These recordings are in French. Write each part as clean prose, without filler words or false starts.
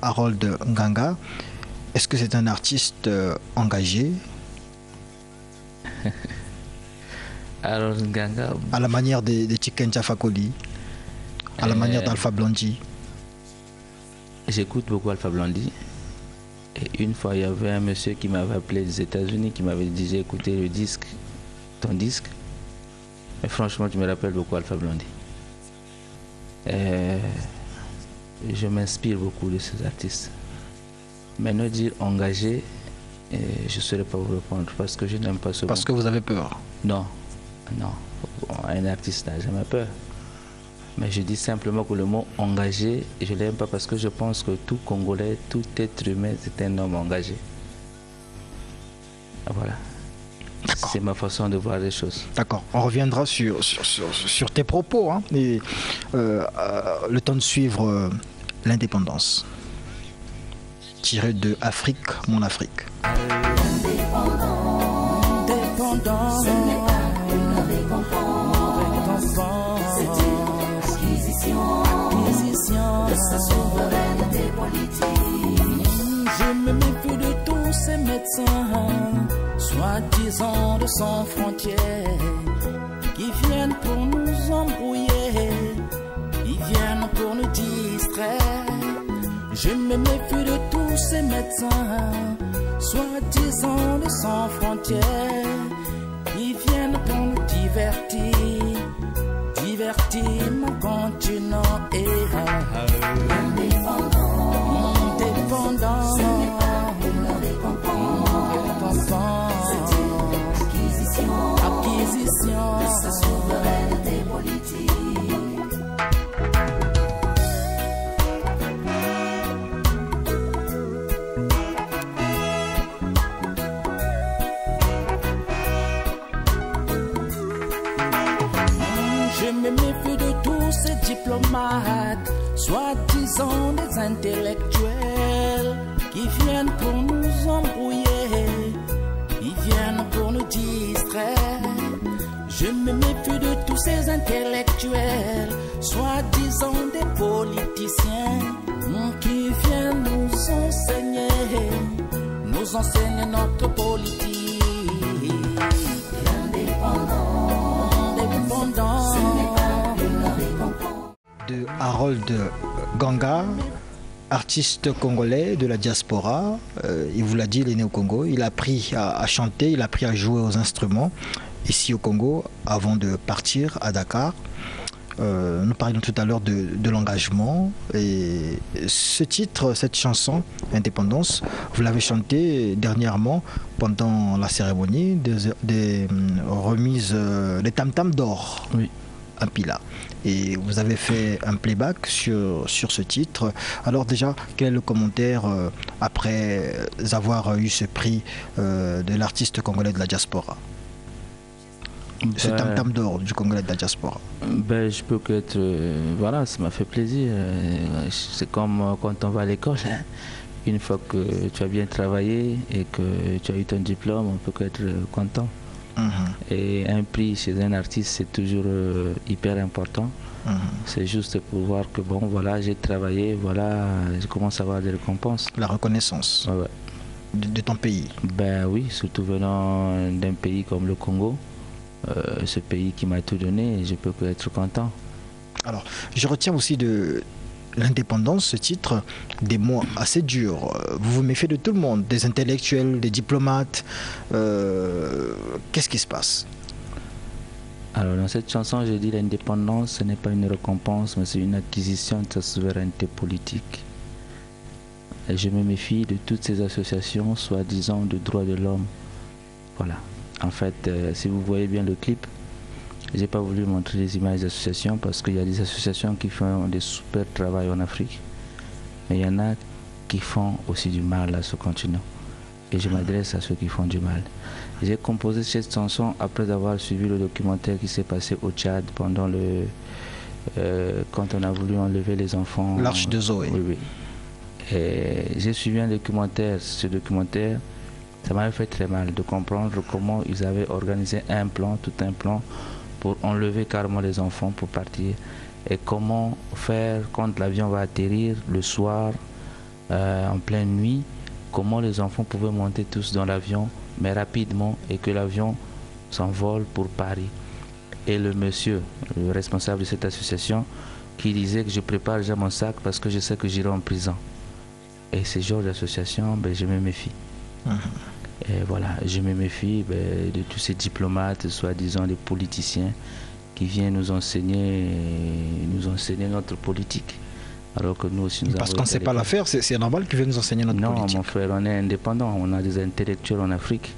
Harold Nganga. Est-ce que c'est un artiste engagé? Harold Nganga, à la manière de Tiken Jah Fakoly, à la manière d'Alpha Blondy? J'écoute beaucoup Alpha Blondy. Et une fois, il y avait un monsieur qui m'avait appelé des États-Unis, qui m'avait dit: j'ai écouté le disque, ton disque. Et franchement, je me rappelle beaucoup Alpha Blondy. Je m'inspire beaucoup de ces artistes. Maintenant, dire engagé, je ne saurais pas vous répondre parce que je n'aime pas ce mot. Parce que vous avez peur? Non, non. Un artiste n'a jamais peur. Mais je dis simplement que le mot engagé, je ne l'aime pas parce que je pense que tout Congolais, tout être humain, c'est un homme engagé. Voilà. C'est ma façon de voir les choses. D'accord. On reviendra sur tes propos. Hein, et, le temps de suivre l'indépendance. Tiré de Afrique, mon Afrique. Indépendant, ce n'est pas une récompense, c'est une acquisition de sa souveraineté politique. Je me méfie de tous ces médecins, soi-disant de sans frontières, qui viennent pour nous embrouiller, qui viennent pour nous distraire. Je me méfie de tous ces médecins, soi-disant de sans frontières, qui viennent pour nous divertir, divertir mon continent. Et indépendant, ce n'est pas une récompense, c'est une acquisition de sa souveraineté politique. Je me méfie de tous ces diplomates, soi-disant des intellectuels, qui viennent pour nous embrouiller, qui viennent pour nous distraire. Je me méfie de tous ces intellectuels, soi-disant des politiciens, qui viennent nous enseigner notre politique. De Harold Nganga, artiste congolais de la diaspora. Il vous l'a dit, il est né au Congo. Il a appris à chanter, il a appris à jouer aux instruments ici au Congo avant de partir à Dakar. Nous parlions tout à l'heure de l'engagement. Et ce titre, cette chanson, Indépendance, vous l'avez chanté dernièrement pendant la cérémonie des remises des tam-tams d'or. Oui. À Pila. Et vous avez fait un playback sur ce titre. Alors déjà, quel est le commentaire après avoir eu ce prix de l'artiste congolais de la diaspora? Ce tam-tam d'or du Congolais de la diaspora. Je peux être... voilà, ça m'a fait plaisir. C'est comme quand on va à l'école. Hein. Une fois que tu as bien travaillé et que tu as eu ton diplôme, on peut être content. Et un prix chez un artiste, c'est toujours hyper important. C'est juste pour voir que bon, voilà, j'ai travaillé, voilà, je commence à avoir des récompenses. La reconnaissance de ton pays. Ben oui, surtout venant d'un pays comme le Congo. Ce pays qui m'a tout donné, je peux être content. Alors, je retiens aussi de l'indépendance, ce titre, des mots assez durs. Vous vous méfiez de tout le monde, des intellectuels, des diplomates. Qu'est-ce qui se passe? Alors, dans cette chanson, je dis l'indépendance, ce n'est pas une récompense, mais c'est une acquisition de sa souveraineté politique. Et je me méfie de toutes ces associations, soi-disant, de droits de l'homme. Voilà. En fait, si vous voyez bien le clip, j'ai pas voulu montrer les images d'associations parce qu'il y a des associations qui font des super travail en Afrique. Mais il y en a qui font aussi du mal à ce continent. Et je m'adresse à ceux qui font du mal. J'ai composé cette chanson après avoir suivi le documentaire qui s'est passé au Tchad pendant quand on a voulu enlever les enfants. L'Arche de Zoé. Oui, oui. Et j'ai suivi un documentaire. Ce documentaire, ça m'avait fait très mal de comprendre comment ils avaient organisé un plan, tout un plan, pour enlever carrément les enfants pour partir. Et comment faire quand l'avion va atterrir le soir, en pleine nuit, comment les enfants pouvaient monter tous dans l'avion, mais rapidement, et que l'avion s'envole pour Paris. Et le monsieur, le responsable de cette association, qui disait que je prépare déjà mon sac parce que je sais que j'irai en prison. Et ce genre d'association, ben, je me méfie. Et voilà, je me méfie de tous ces diplomates, soi-disant des politiciens, qui viennent nous enseigner notre politique. Alors que nous aussi, nous parce qu'on ne sait pas la faire, c'est normal qu'ils viennent nous enseigner notre politique. Non, mon frère, on est indépendant, on a des intellectuels en Afrique.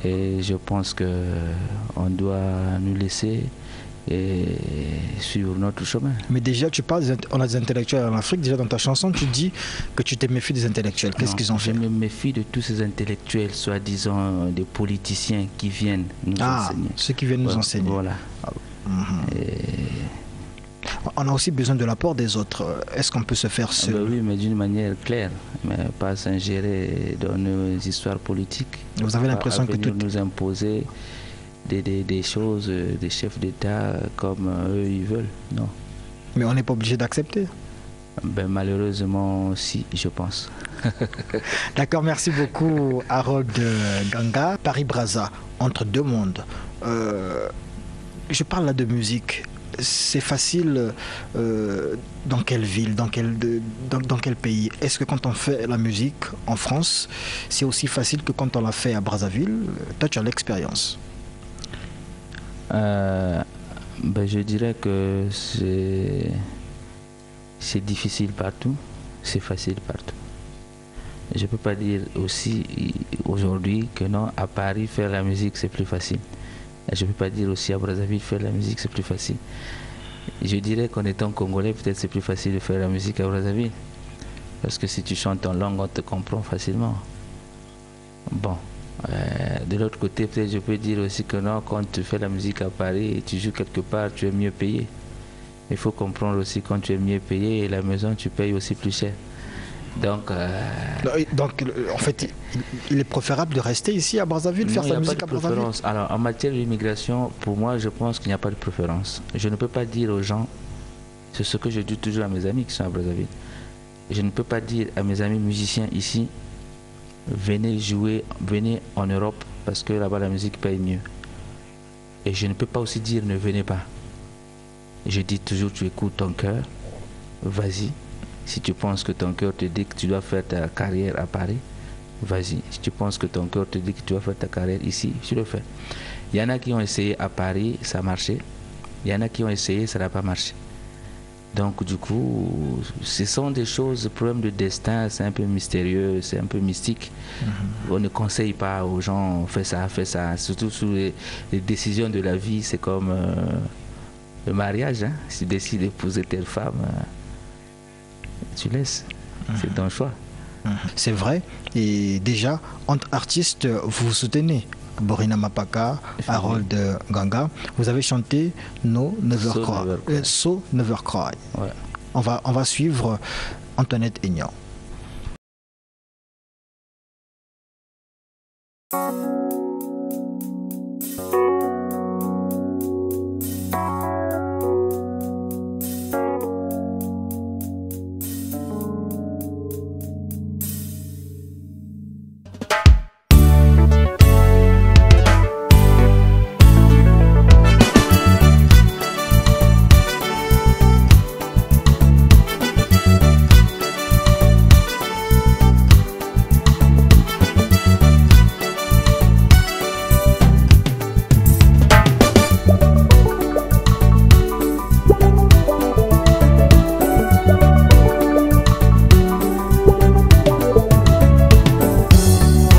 Et je pense qu'on doit nous laisser et suivre notre chemin. Mais déjà, tu parles, on a des intellectuels en Afrique. Déjà, dans ta chanson, tu dis que tu te méfies des intellectuels. Qu'est-ce qu'ils ont fait? Je me méfie de tous ces intellectuels, soi-disant des politiciens qui viennent nous enseigner. Ceux qui viennent nous enseigner. Voilà. On a aussi besoin de l'apport des autres. Est-ce qu'on peut se faire seul? Oui, mais d'une manière claire, mais pas s'ingérer dans nos histoires politiques. Vous avez l'impression que tout nous imposer des choses, des chefs d'État comme eux ils veulent, non. Mais on n'est pas obligé d'accepter. Ben, malheureusement, si, je pense. D'accord, merci beaucoup Harold Ganga. Paris-Brazza, entre deux mondes. Je parle là de musique. C'est facile dans quelle ville, dans quel pays? Est-ce que quand on fait la musique en France, c'est aussi facile que quand on l'a fait à Brazzaville? Toi, tu as l'expérience. Je dirais que c'est difficile partout, c'est facile partout. Je ne peux pas dire aussi aujourd'hui que non, à Paris, faire la musique, c'est plus facile. Je ne peux pas dire aussi à Brazzaville, faire la musique, c'est plus facile. Je dirais qu'en étant congolais, peut-être c'est plus facile de faire la musique à Brazzaville. Parce que si tu chantes en langue, on te comprend facilement. Bon. De l'autre côté, peut-être je peux dire aussi que non, quand tu fais la musique à Paris et tu joues quelque part, tu es mieux payé. Il faut comprendre aussi quand tu es mieux payé et la maison, tu payes aussi plus cher. Donc, en fait, il est préférable de rester ici à Brazzaville, faire sa musique à Brazzaville. Alors, en matière d'immigration, pour moi, je pense qu'il n'y a pas de préférence. Je ne peux pas dire aux gens, c'est ce que je dis toujours à mes amis qui sont à Brazzaville, je ne peux pas dire à mes amis musiciens ici, venez jouer, venez en Europe parce que là-bas la musique paye mieux. Et je ne peux pas aussi dire ne venez pas. Je dis toujours tu écoutes ton cœur, vas-y. Si tu penses que ton cœur te dit que tu dois faire ta carrière à Paris, vas-y. Si tu penses que ton cœur te dit que tu dois faire ta carrière ici, tu le fais. Il y en a qui ont essayé à Paris, ça a marché. Il y en a qui ont essayé, ça n'a pas marché. Donc du coup, ce sont des choses, problèmes de destin, c'est un peu mystérieux, c'est un peu mystique. On ne conseille pas aux gens, fais ça, surtout sur les décisions de la vie, c'est comme le mariage, hein. Si tu décides d'épouser telle femme, tu laisses, c'est ton choix. C'est vrai, et déjà, entre artistes, vous vous soutenez. Borina Mapaka, Harold Ganga, vous avez chanté No Never Cry. So Never Cry. Ouais. On va suivre Antoinette Aignan.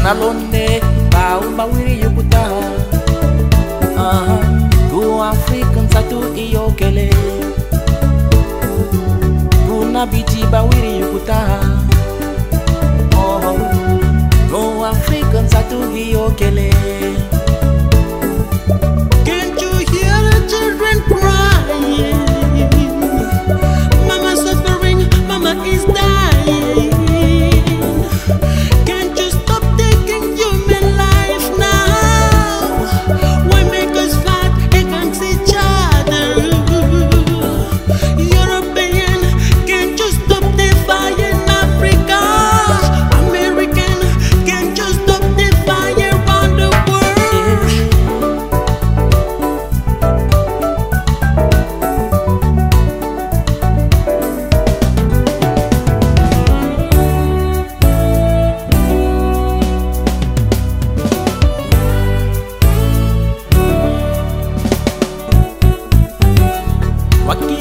Alone, baumba wiri yukuta. Go African satu iyokele. Kuna biti ba wiri yukuta. Go African satu iyokele. Can't you hear the children crying? Mama suffering, mama is dying. European, can't you stop the fire in Africa?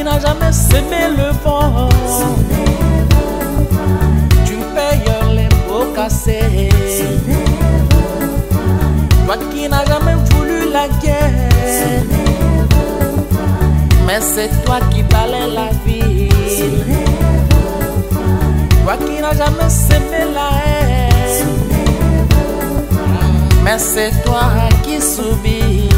qui n'a jamais semé le vent, tu payes les pots cassés. Toi qui n'as jamais voulu la guerre, mais c'est toi qui balais la vie. Toi qui n'as jamais semé la haine, mais c'est toi qui subis.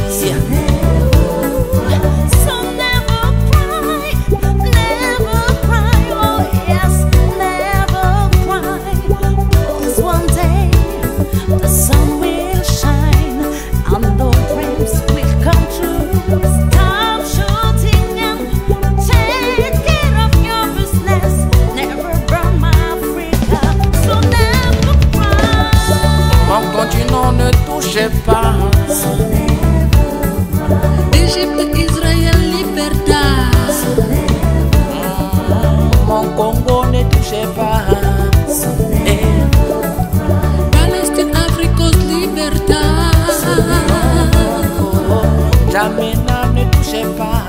Ne touchez pas. Égypte, Israël, liberté. Mon Congo ne touchez pas. Palestine, Afrique, liberté. Jamais ne touchez pas.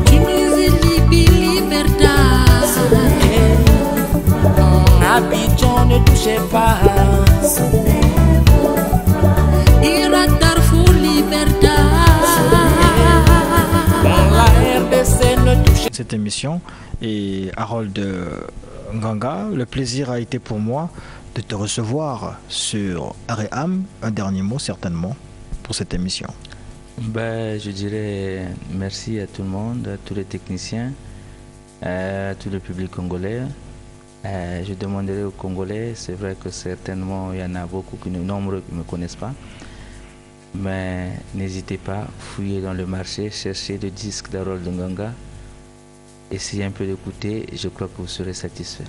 Tunisie, Libye, liberté. Abidjan ne touchez pas. Irak, Darfour, liberté. La RDC ne touche. Cette émission et Harold Nganga, le plaisir a été pour moi de te recevoir sur Aréam. Un dernier mot certainement pour cette émission. Ben, je dirais merci à tout le monde, à tous les techniciens, à tout le public congolais. Je demanderai aux Congolais, c'est vrai que certainement il y en a beaucoup, nombreux qui ne me connaissent pas, mais n'hésitez pas, fouillez dans le marché, cherchez le disque d'Harold Nganga, essayez un peu d'écouter, je crois que vous serez satisfait.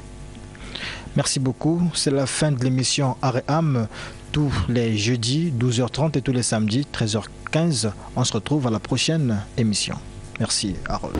Merci beaucoup, c'est la fin de l'émission Aréam, tous les jeudis 12h30 et tous les samedis 13h15. On se retrouve à la prochaine émission. Merci Harold.